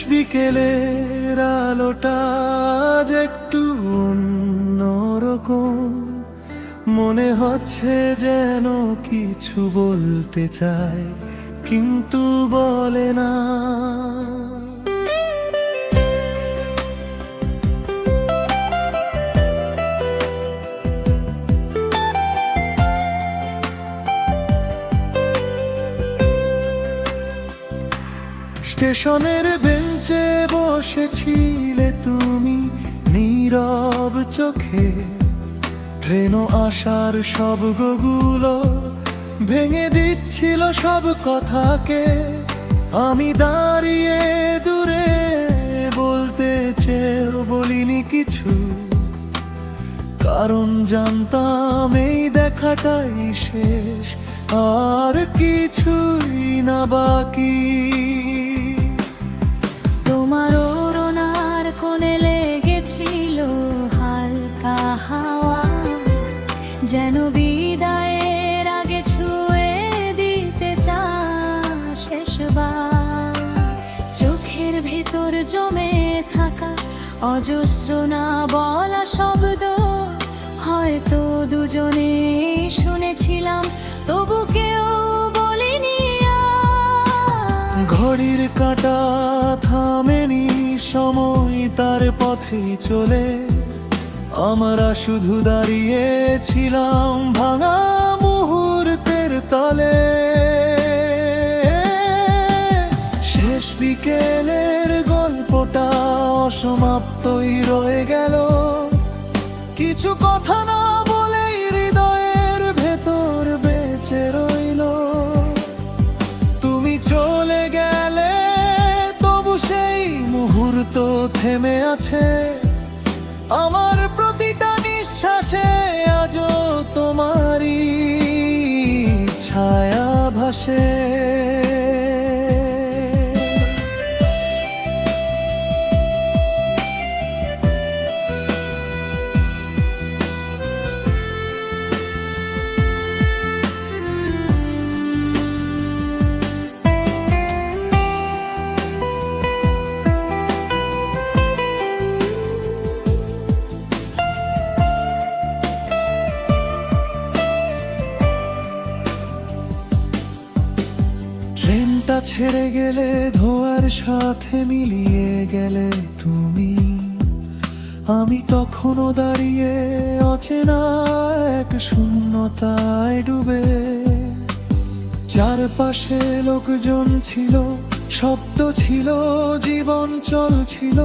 বিকেলের আলোটা আজ একটু অন্যরকম, মনে হচ্ছে যেন কিছু বলতে চায় কিন্তু বলে না। স্টেশনের বেঞ্চে বসেছিলে তুমি নীরব চোখে, ট্রেনও আসার শব্দগুলো ভেঙে দিচ্ছিল সব কথাকে। আমি দাঁড়িয়ে দূরে বলতে চেয়েও বলিনি কিছু, কারণ জানতাম এই দেখাটাই শেষ, আর কিছুই না বাকি। তোমার ওড়নার কোণে লেগেছিল হালকা হাওয়া, যেন বিদায়ের আগে ছুঁয়ে দিতে চা শেষবার। চোখের ভেতর জমে থাকা অজস্র না বলা শব্দ, হয়তো দুজনে শুনেছিলাম তবু কেউ বলিনি। ঘড়ির কাঁটা থামেনি, সময় তার পথেই চলে, আমরা শুধু দাঁড়িয়ে ছিলাম ভাঙা মুহূর্তের তলে। শেষ বিকেলের গল্পটা অসমাপ্তই রয়ে গেল, কিছু কথা না বলেই হৃদয়ের ভেতর বেঁচে রইল। তুমি চলে গেলে তবু সেই মুহূর্ত থেমে আছে আমার প্রতিটা নিঃশ্বাসে, আজও তোমারই ছায়া ভাসে। ট্রেনটা ছেড়ে গেলে ধোঁয়ার সাথে মিলিয়ে গেলে তুমি, আমি তখনও দাঁড়িয়ে অচেনা এক শূন্যতায় ডুবে। চারপাশে লোকজন ছিল, শব্দ ছিল, জীবন চলছিল,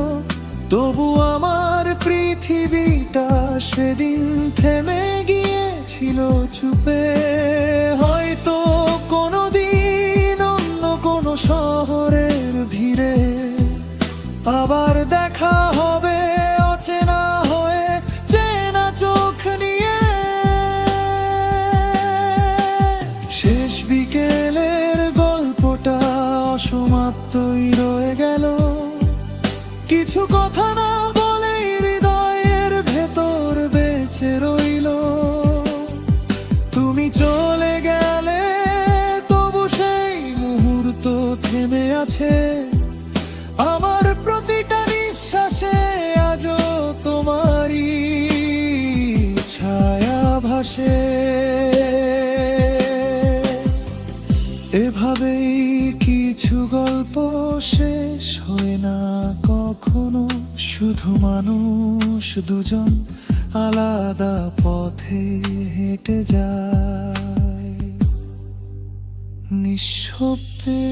তবু আমার পৃথিবীটা সেদিন থেমে গিয়েছিল চুপে। হয়তো কোনোদিন অন্য কোনো শহরের ভিড়ে আবার দেখা হবে, অচেনা হয়ে চেনা চোখ নিয়ে। শেষ বিকেলের গল্পটা অসমাপ্তই রয়ে গেল, কিছু কথা না বলেই হৃদয়ের ভেতর বেঁচে রইল। তুমি চলে গেলে তবু সেই মুহূর্ত থেমে আছে আমার প্রতিটা নিঃশ্বাসে, আজও তোমারই ছায়া ভাসে। এভাবেই কিছু গল্প শেষ হয় না কখনো, শুধু মানুষ দুজন আলাদা পথে হেঁটে যায় নিঃশব্দে।